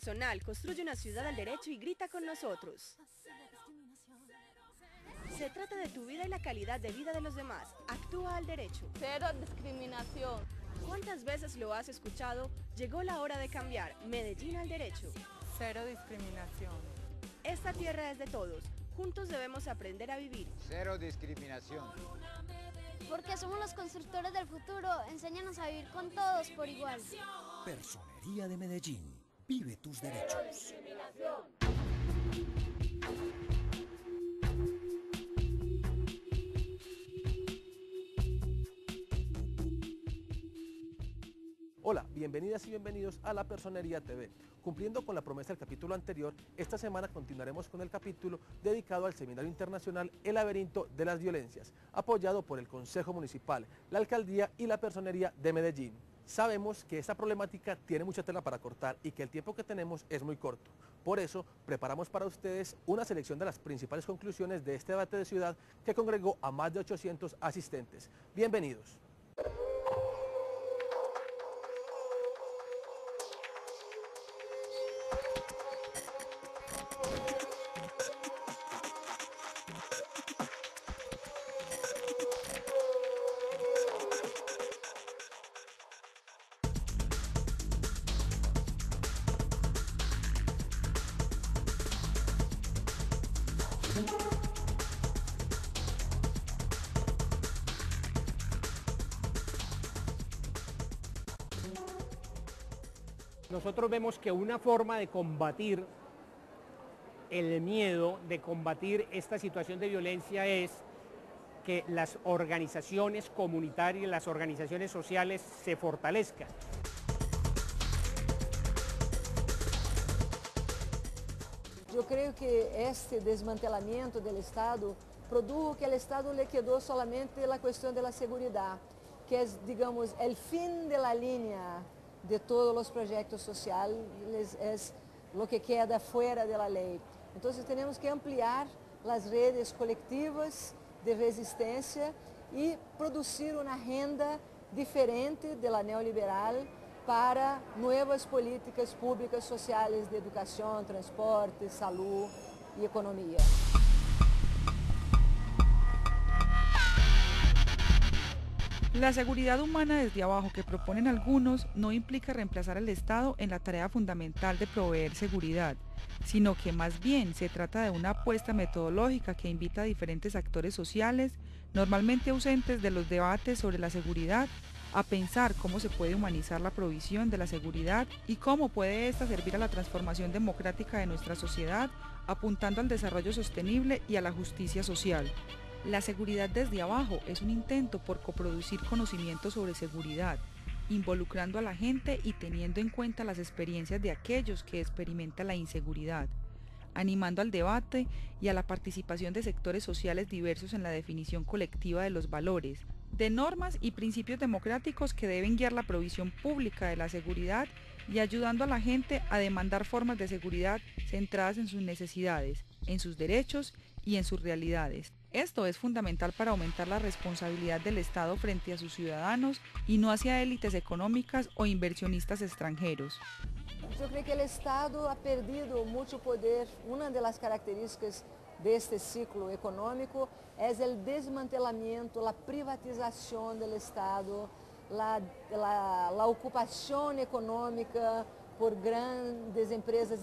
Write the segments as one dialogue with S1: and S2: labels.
S1: personal, construye una ciudad al derecho y grita con nosotros. Se trata de tu vida y la calidad de vida de los demás. Actúa al derecho.
S2: Cero discriminación.
S1: ¿Cuántas veces lo has escuchado? Llegó la hora de cambiar. Medellín al derecho.
S3: Cero discriminación.
S1: Esta tierra es de todos. Juntos debemos aprender a vivir.
S4: Cero discriminación.
S5: Porque somos los constructores del futuro. Enséñanos a vivir con todos por igual.
S6: Personería de Medellín. Vive tus derechos.
S7: Hola, bienvenidas y bienvenidos a La Personería TV. Cumpliendo con la promesa del capítulo anterior, esta semana continuaremos con el capítulo dedicado al Seminario Internacional El Laberinto de las Violencias, apoyado por el Consejo Municipal, la Alcaldía y la Personería de Medellín. Sabemos que esta problemática tiene mucha tela para cortar y que el tiempo que tenemos es muy corto. Por eso, preparamos para ustedes una selección de las principales conclusiones de este debate de ciudad que congregó a más de 800 asistentes. Bienvenidos.
S8: Nosotros vemos que una forma de combatir el miedo, de combatir esta situación de violencia es que las organizaciones comunitarias, las organizaciones sociales se fortalezcan.
S9: Eu creio que este desmantelamento do Estado produjo que o Estado le quedou solamente a questão da segurança, que é, digamos, o fim da linha de todos os projetos sociais, é o que queda fora da lei. Então, temos que ampliar as redes coletivas de resistência e produzir uma renda diferente da neoliberal para novas políticas públicas sociais de educação, transporte, saúde e economia.
S10: La seguridad humana desde abajo que proponen algunos no implica reemplazar al Estado en la tarea fundamental de proveer seguridad, sino que más bien se trata de una apuesta metodológica que invita a diferentes actores sociales, normalmente ausentes de los debates sobre la seguridad, a pensar cómo se puede humanizar la provisión de la seguridad y cómo puede ésta servir a la transformación democrática de nuestra sociedad, apuntando al desarrollo sostenible y a la justicia social. La seguridad desde abajo es un intento por coproducir conocimiento sobre seguridad, involucrando a la gente y teniendo en cuenta las experiencias de aquellos que experimentan la inseguridad, animando al debate y a la participación de sectores sociales diversos en la definición colectiva de los valores, de normas y principios democráticos que deben guiar la provisión pública de la seguridad y ayudando a la gente a demandar formas de seguridad centradas en sus necesidades, en sus derechos y en sus realidades. Esto es fundamental para aumentar la responsabilidad del Estado frente a sus ciudadanos y no hacia élites económicas o inversionistas extranjeros.
S9: Eu creio que o Estado ha perdido muito poder. Uma das características deste ciclo econômico é o desmantelamento, a privatização do Estado, a ocupação econômica por grandes empresas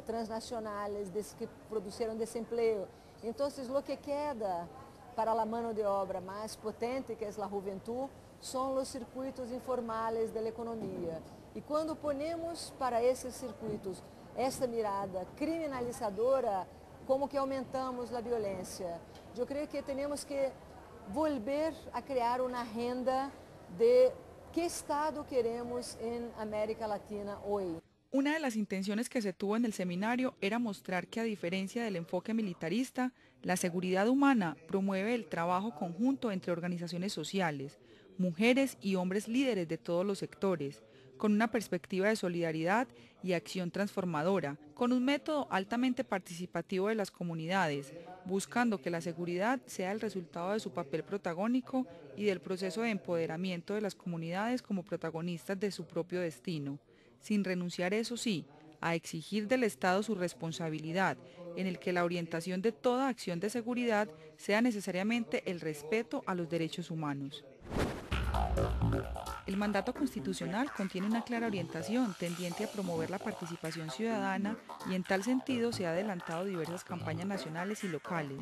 S9: transnacionais que produziram desemprego. Então, o que queda para a mão de obra mais potente, que é a juventude, são os circuitos informais da economia. E quando ponemos para esses circuitos esta mirada criminalizadora, como que aumentamos a violência? Eu creio que temos que volver a criar uma renda de que Estado queremos em América Latina hoje.
S10: Una de las intenciones que se tuvo en el seminario era mostrar que a diferencia del enfoque militarista, la seguridad humana promueve el trabajo conjunto entre organizaciones sociales, mujeres y hombres líderes de todos los sectores, con una perspectiva de solidaridad y acción transformadora, con un método altamente participativo de las comunidades, buscando que la seguridad sea el resultado de su papel protagónico y del proceso de empoderamiento de las comunidades como protagonistas de su propio destino, sin renunciar, eso sí, a exigir del Estado su responsabilidad, en el que la orientación de toda acción de seguridad sea necesariamente el respeto a los derechos humanos. El mandato constitucional contiene una clara orientación tendiente a promover la participación ciudadana y en tal sentido se ha adelantado diversas campañas nacionales y locales,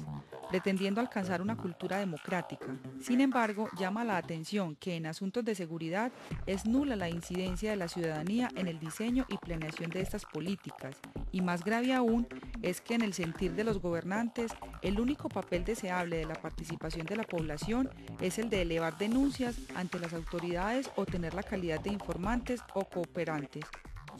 S10: pretendiendo alcanzar una cultura democrática. Sin embargo, llama la atención que en asuntos de seguridad es nula la incidencia de la ciudadanía en el diseño y planeación de estas políticas, y más grave aún es que en el sentir de los gobernantes, el único papel deseable de la participación de la población es el de elevar denuncias ante las autoridades o tener la calidad de informantes o cooperantes.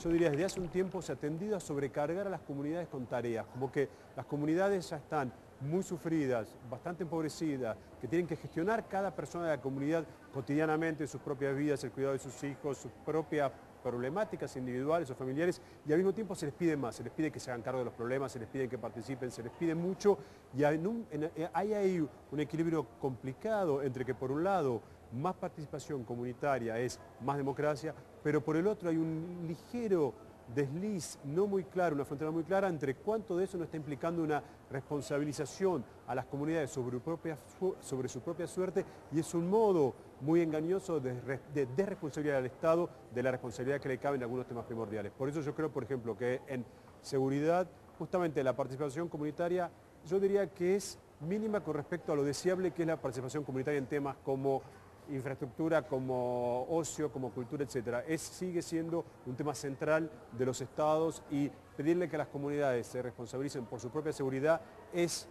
S4: Yo diría, desde hace un tiempo se ha tendido a sobrecargar a las comunidades con tareas, como que las comunidades ya están muy sufridas, bastante empobrecidas, que tienen que gestionar cada persona de la comunidad cotidianamente sus propias vidas, el cuidado de sus hijos, sus propias problemáticas individuales o familiares, y al mismo tiempo se les pide más, se les pide que se hagan cargo de los problemas, se les pide que participen, se les pide mucho, y hay ahí un equilibrio complicado entre que por un lado más participación comunitaria es más democracia, pero por el otro hay un ligero desliz no muy claro, una frontera muy clara entre cuánto de eso no está implicando una responsabilización a las comunidades sobre su propia suerte, y es un modo muy engañoso de desresponsabilizar al Estado de la responsabilidad que le cabe en algunos temas primordiales. Por eso yo creo, por ejemplo, que en seguridad, justamente la participación comunitaria, yo diría que es mínima con respecto a lo deseable que es la participación comunitaria en temas como infraestructura, como ocio, como cultura, etc. Sigue siendo un tema central de los estados, y pedirle que las comunidades se responsabilicen por su propia seguridad es,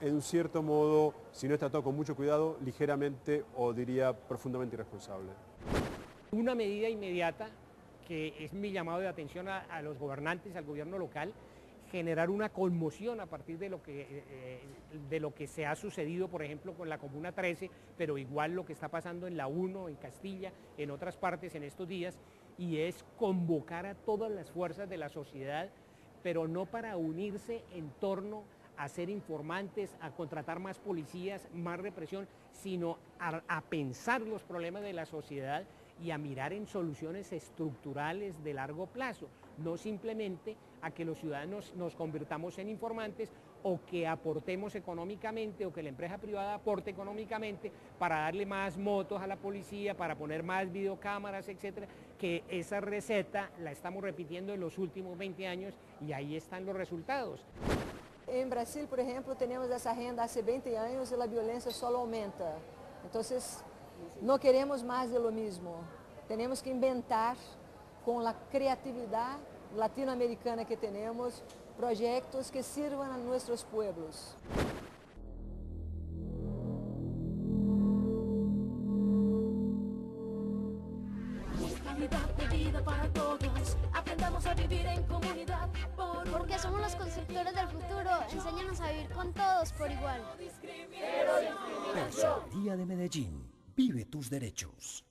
S4: en un cierto modo, si no es tratado con mucho cuidado, ligeramente o diría profundamente irresponsable.
S8: Una medida inmediata que es mi llamado de atención a los gobernantes, al gobierno local, generar una conmoción a partir de lo que se ha sucedido, por ejemplo, con la Comuna 13, pero igual lo que está pasando en la 1, en Castilla, en otras partes en estos días, y es convocar a todas las fuerzas de la sociedad, pero no para unirse en torno a ser informantes, a contratar más policías, más represión, sino a pensar los problemas de la sociedad y a mirar en soluciones estructurales de largo plazo, no simplemente a que los ciudadanos nos convirtamos en informantes o que aportemos económicamente o que la empresa privada aporte económicamente para darle más motos a la policía, para poner más videocámaras, etcétera, que esa receta la estamos repitiendo en los últimos 20 años y ahí están los resultados.
S9: En Brasil, por ejemplo, tenemos esa agenda hace 20 años y la violencia solo aumenta. Entonces, no queremos más de lo mismo. Tenemos que inventar con la creatividad latinoamericana que tenemos proyectos que sirvan a nuestros pueblos.
S11: Calidad de vida para todos, aprendamos a vivir en comunidad.
S5: Porque somos los constructores del futuro, enséñanos a vivir con todos por igual.
S6: Personería de Medellín, vive tus derechos.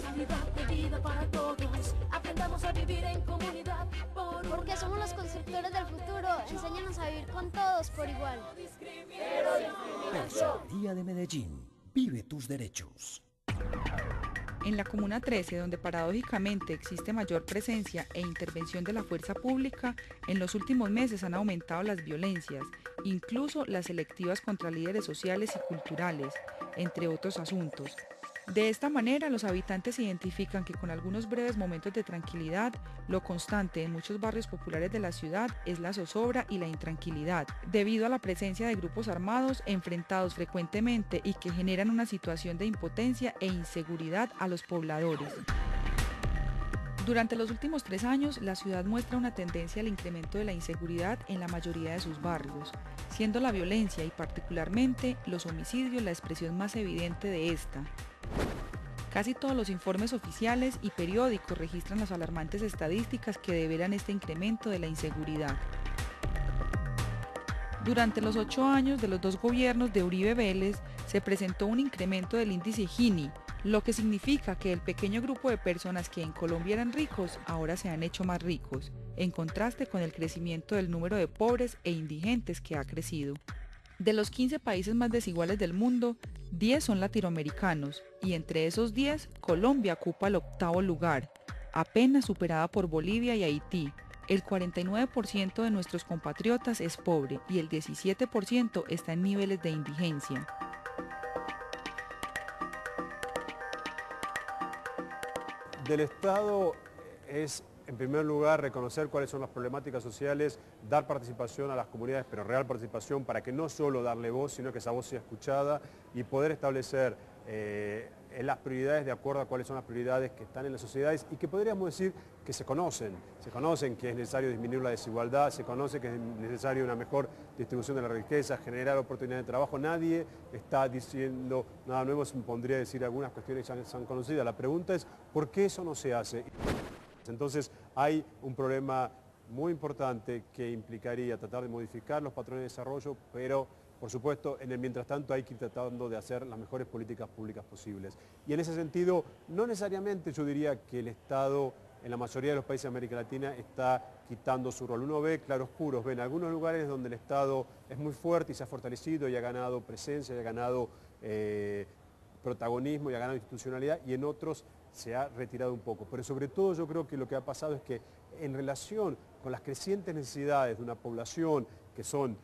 S11: Calidad de vida para todos, aprendamos a vivir en comunidad.
S5: Porque somos los constructores del futuro, enséñanos a vivir con todos por igual.
S6: Personería de Medellín, vive tus derechos.
S10: En la Comuna 13, donde paradójicamente existe mayor presencia e intervención de la fuerza pública, en los últimos meses han aumentado las violencias, incluso las selectivas contra líderes sociales y culturales, entre otros asuntos. De esta manera, los habitantes identifican que con algunos breves momentos de tranquilidad, lo constante en muchos barrios populares de la ciudad es la zozobra y la intranquilidad, debido a la presencia de grupos armados enfrentados frecuentemente y que generan una situación de impotencia e inseguridad a los pobladores. Durante los últimos 3 años, la ciudad muestra una tendencia al incremento de la inseguridad en la mayoría de sus barrios, siendo la violencia y particularmente los homicidios la expresión más evidente de esta. Casi todos los informes oficiales y periódicos registran las alarmantes estadísticas que develan este incremento de la inseguridad. Durante los 8 años de los 2 gobiernos de Uribe Vélez se presentó un incremento del índice Gini, lo que significa que el pequeño grupo de personas que en Colombia eran ricos ahora se han hecho más ricos, en contraste con el crecimiento del número de pobres e indigentes que ha crecido. De los 15 países más desiguales del mundo, 10 son latinoamericanos, y entre esos 10, Colombia ocupa el 8º lugar, apenas superada por Bolivia y Haití. El 49% de nuestros compatriotas es pobre y el 17% está en niveles de indigencia.
S4: Del Estado es, en primer lugar, reconocer cuáles son las problemáticas sociales, dar participación a las comunidades, pero real participación, para que no solo darle voz, sino que esa voz sea escuchada y poder establecer las prioridades de acuerdo a cuáles son las prioridades que están en las sociedades y que podríamos decir que se conocen que es necesario disminuir la desigualdad, se conoce que es necesario una mejor distribución de la riqueza, generar oportunidades de trabajo. Nadie está diciendo nada nuevo, se me pondría a decir algunas cuestiones que ya son conocidas. La pregunta es, ¿por qué eso no se hace? Entonces hay un problema muy importante que implicaría tratar de modificar los patrones de desarrollo, pero por supuesto, en el mientras tanto hay que ir tratando de hacer las mejores políticas públicas posibles. Y en ese sentido, no necesariamente yo diría que el Estado en la mayoría de los países de América Latina está quitando su rol. Uno ve claroscuros, ve en algunos lugares donde el Estado es muy fuerte y se ha fortalecido y ha ganado presencia, y ha ganado protagonismo y ha ganado institucionalidad, y en otros se ha retirado un poco. Pero sobre todo yo creo que lo que ha pasado es que en relación con las crecientes necesidades de una población, que son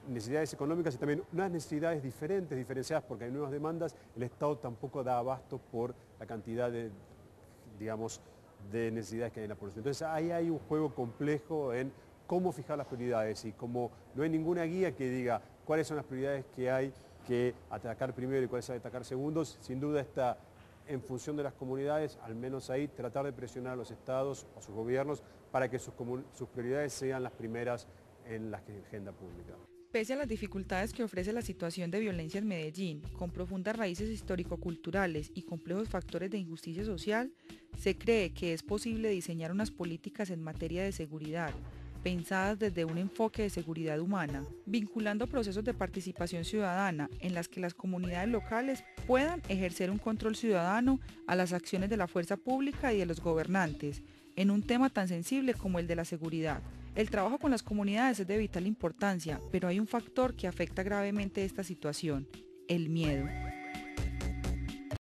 S4: necesidades económicas y también unas necesidades diferenciadas porque hay nuevas demandas, el Estado tampoco da abasto por la cantidad de, digamos, de necesidades que hay en la población. Entonces ahí hay un juego complejo en cómo fijar las prioridades, y como no hay ninguna guía que diga cuáles son las prioridades que hay que atacar primero y cuáles hay que atacar segundos, sin duda está en función de las comunidades, al menos ahí, tratar de presionar a los estados o a sus gobiernos para que sus prioridades sean las primeras en la agenda pública.
S10: Pese a las dificultades que ofrece la situación de violencia en Medellín, con profundas raíces histórico-culturales y complejos factores de injusticia social, se cree que es posible diseñar unas políticas en materia de seguridad, pensadas desde un enfoque de seguridad humana, vinculando procesos de participación ciudadana en las que las comunidades locales puedan ejercer un control ciudadano a las acciones de la fuerza pública y de los gobernantes, en un tema tan sensible como el de la seguridad. El trabajo con las comunidades es de vital importancia, pero hay un factor que afecta gravemente esta situación: el miedo.